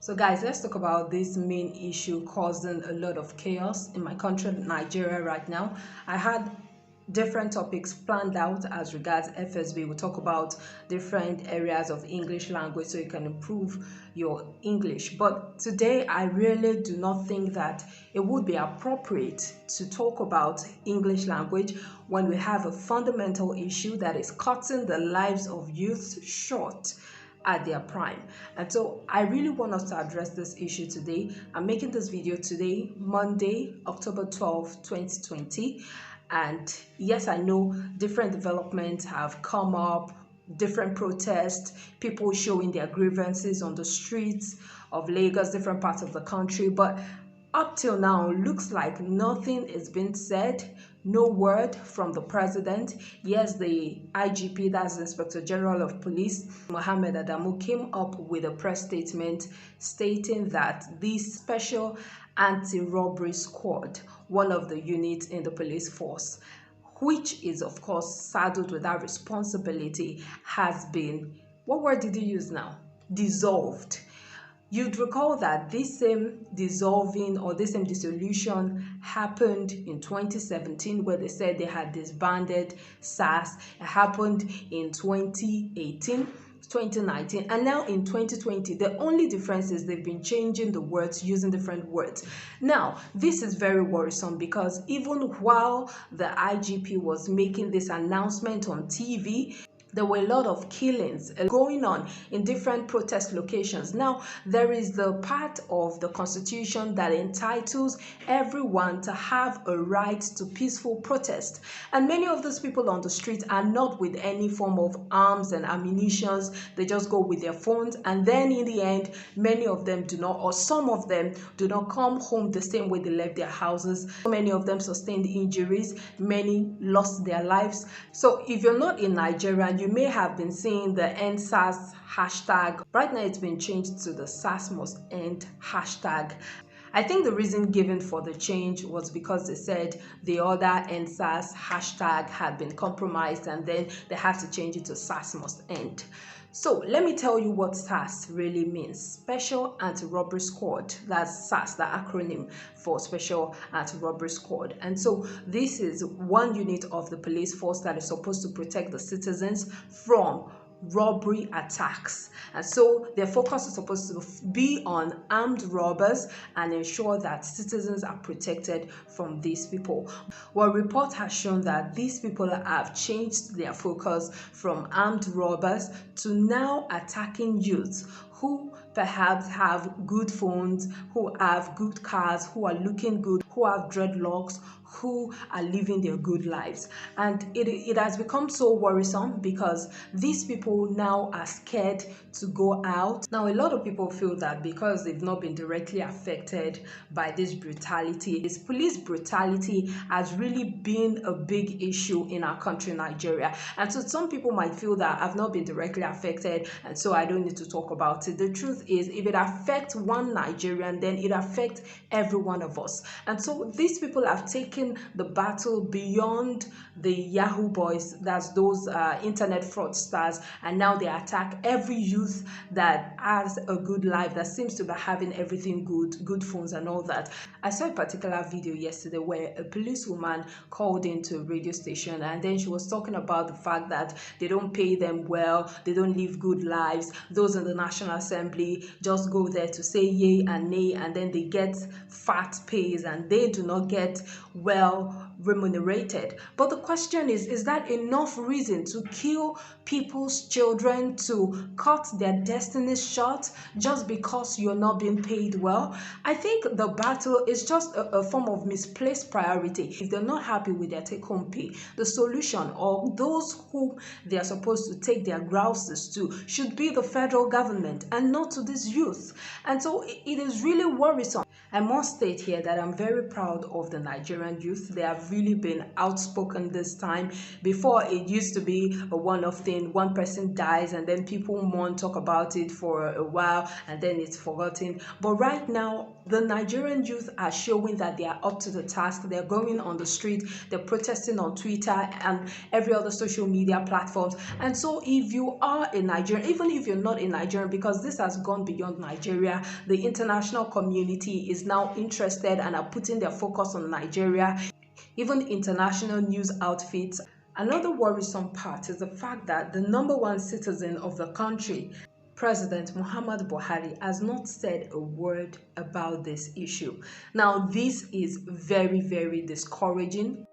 So guys, let's talk about this main issue causing a lot of chaos in my country, Nigeria, right now. I had different topics planned out as regards FSB. We'll talk about different areas of English language so you can improve your English. But today, I really do not think that it would be appropriate to talk about English language when we have a fundamental issue that is cutting the lives of youth short at their prime. And so I really want us to address this issue today. I'm making this video today, Monday, October 12, 2020. And yes, I know different developments have come up, different protests, people showing their grievances on the streets of Lagos, different parts of the country. But up till now, looks like nothing is being said. No word from the president. Yes, the IGP, that's the Inspector General of Police, Muhammadu, came up with a press statement stating that the Special Anti-Robbery Squad, one of the units in the police force, which is of course saddled with that responsibility, has been, what word did he use now? Dissolved. You'd recall that this same dissolving or this same dissolution happened in 2017, where they said they had disbanded SARS. It happened in 2018, 2019, and now in 2020. The only difference is they've been changing the words, using different words. Now, this is very worrisome because even while the IGP was making this announcement on TV, there were a lot of killings going on in different protest locations. Now, there is the part of the Constitution that entitles everyone to have a right to peaceful protest. And many of those people on the street are not with any form of arms and ammunition. They just go with their phones. And then in the end, many of them do not, or some of them do not come home the same way they left their houses. Many of them sustained injuries. Many lost their lives. So if you're not in Nigeria, you may have been seeing the ENDSARS hashtag. Right now, it's been changed to the SARSMUSTEND hashtag. I think the reason given for the change was because they said the other ENDSARS hashtag had been compromised and then they had to change it to SARSMUSTEND. So let me tell you what SARS really means. Special Anti-Robbery Squad. That's SARS, the acronym for Special Anti-Robbery Squad. And so this is one unit of the police force that is supposed to protect the citizens from robbery attacks. And so their focus is supposed to be on armed robbers and ensure that citizens are protected from these people. Well, report has shown that these people have changed their focus from armed robbers to now attacking youths who perhaps have good phones, who have good cars, who are looking good, who have dreadlocks, who are living their good lives. And it has become so worrisome because these people now are scared to go out. Now, a lot of people feel that because they've not been directly affected by this brutality, this police brutality has really been a big issue in our country, Nigeria. And so some people might feel that I've not been directly affected and so I don't need to talk about it. The truth is, if it affects one Nigerian, then it affects every one of us. And so these people have taken the battle beyond the Yahoo boys, that's those internet fraudsters, and now they attack every youth that has a good life, that seems to be having everything good phones and all that. I saw a particular video yesterday where a policewoman called into a radio station and then she was talking about the fact that they don't pay them well, they don't live good lives. Those in the National Assembly just go there to say yay and nay, and then they get fat pays and they do not get well remunerated. But the question is that enough reason to kill people's children, to cut their destinies short just because you're not being paid well? I think the battle is just a form of misplaced priority. If they're not happy with their take-home pay, the solution, or those whom they are supposed to take their grouses to, should be the federal government and not to these youth. And so it is really worrisome. I must state here that I'm very proud of the Nigerian youth. They have really been outspoken this time. Before, it used to be a one-off thing. One person dies and then people mourn, talk about it for a while, and then it's forgotten. But right now, the Nigerian youth are showing that they are up to the task. They're going on the street, they're protesting on Twitter and every other social media platforms. And so if you are a Nigerian, even if you're not a Nigerian, because this has gone beyond Nigeria, the international community is now interested and are putting their focus on Nigeria. Even international news outfits. Another worrisome part is the fact that the number one citizen of the country, President Muhammadu Buhari, has not said a word about this issue. Now, this is very, very discouraging.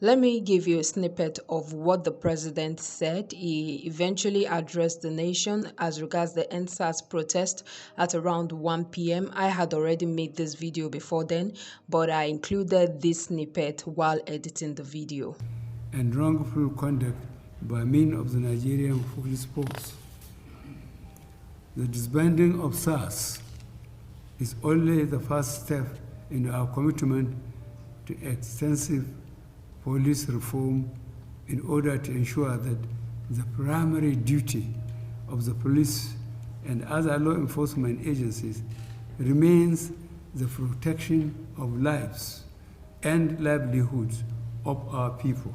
Let me give you a snippet of what the president said. He eventually addressed the nation as regards the ENDSARS protest at around 1 p.m. I had already made this video before then, but I included this snippet while editing the video. And wrongful conduct by means of the Nigerian police force. The disbanding of SARS is only the first step in our commitment to extensive police reform in order to ensure that the primary duty of the police and other law enforcement agencies remains the protection of lives and livelihoods of our people.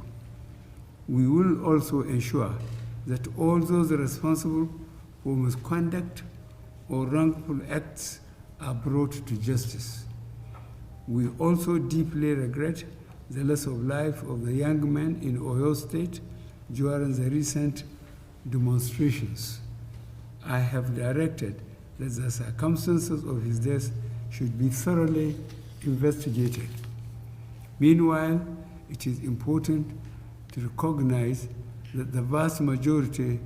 We will also ensure that all those responsible for misconduct or wrongful acts are brought to justice. We also deeply regret the loss of life of the young man in Oyo State during the recent demonstrations. I have directed that the circumstances of his death should be thoroughly investigated. Meanwhile, it is important to recognize that the vast majority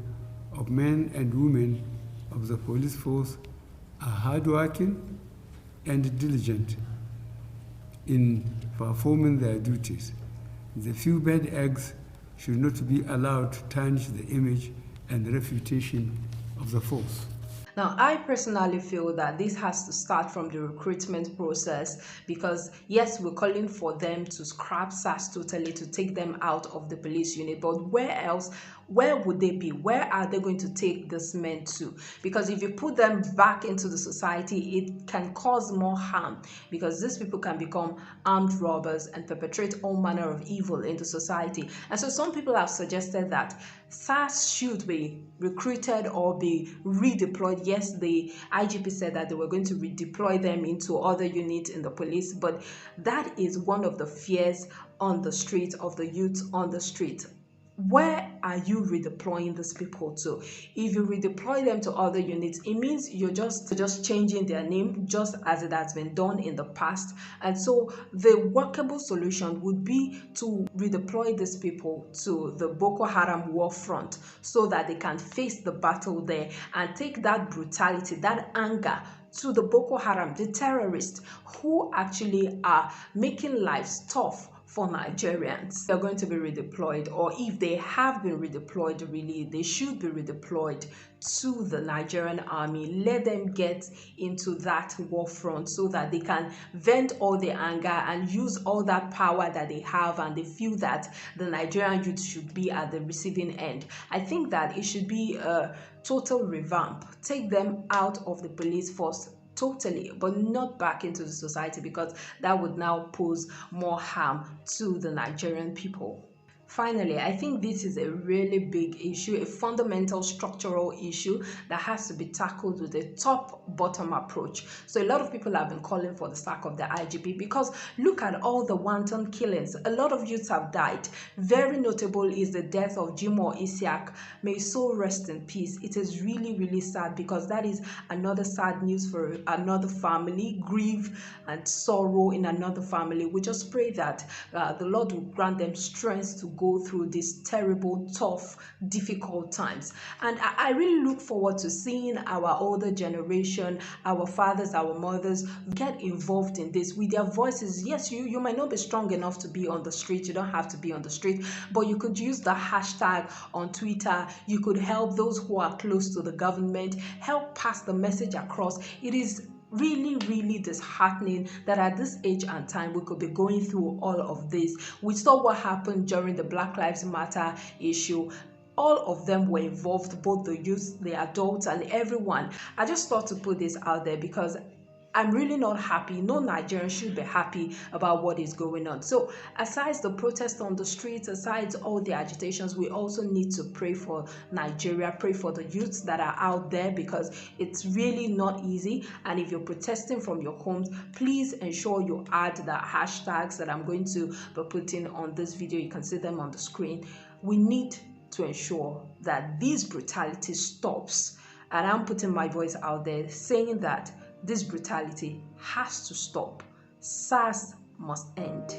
of men and women of the police force are hardworking and diligent in performing their duties. The few bad eggs should not be allowed to tarnish the image and reputation of the force. Now, I personally feel that this has to start from the recruitment process, because yes, we're calling for them to scrap SARS totally, to take them out of the police unit, but where else? Where would they be? Where are they going to take these men to? Because if you put them back into the society, it can cause more harm, because these people can become armed robbers and perpetrate all manner of evil in the society. And so some people have suggested that SARS should be recruited or be redeployed. Yes, the IGP said that they were going to redeploy them into other units in the police, but that is one of the fears on the street, of the youth on the street. Where are you redeploying these people to? If you redeploy them to other units, it means you're just changing their name, just as it has been done in the past. And so the workable solution would be to redeploy these people to the Boko Haram war front, so that they can face the battle there and take that brutality, that anger to the Boko Haram, the terrorists who actually are making lives tough for Nigerians. They're going to be redeployed, or if they have been redeployed, really, they should be redeployed to the Nigerian army. Let them get into that war front so that they can vent all their anger and use all that power that they have, and they feel that the Nigerian youth should be at the receiving end. I think that it should be a total revamp. Take them out of the police force totally, but not back into the society, because that would now pose more harm to the Nigerian people. Finally, I think this is a really big issue, a fundamental structural issue that has to be tackled with a top-bottom approach. So a lot of people have been calling for the sack of the IGP, because look at all the wanton killings. A lot of youths have died. Very notable is the death of Jimoh Isiaq. May his soul rest in peace. It is really, really sad, because that is another sad news for another family, grief and sorrow in another family. We just pray that the Lord will grant them strength to go through these terrible, tough, difficult times. And I really look forward to seeing our older generation, our fathers, our mothers, get involved in this with their voices. Yes, you might not be strong enough to be on the street. You don't have to be on the street, but you could use the hashtag on Twitter. You could help those who are close to the government, help pass the message across. It is really, really disheartening that at this age and time we could be going through all of this. We saw what happened during the Black Lives Matter issue. All of them were involved, both the youth, the adults, and everyone. I just thought to put this out there because I'm really not happy. No Nigerian should be happy about what is going on. So aside the protests on the streets, aside all the agitations, we also need to pray for Nigeria, pray for the youths that are out there, because it's really not easy. And if you're protesting from your homes, please ensure you add the hashtags that I'm going to be putting on this video. You can see them on the screen. We need to ensure that this brutality stops. And I'm putting my voice out there saying that this brutality has to stop. SARS must end.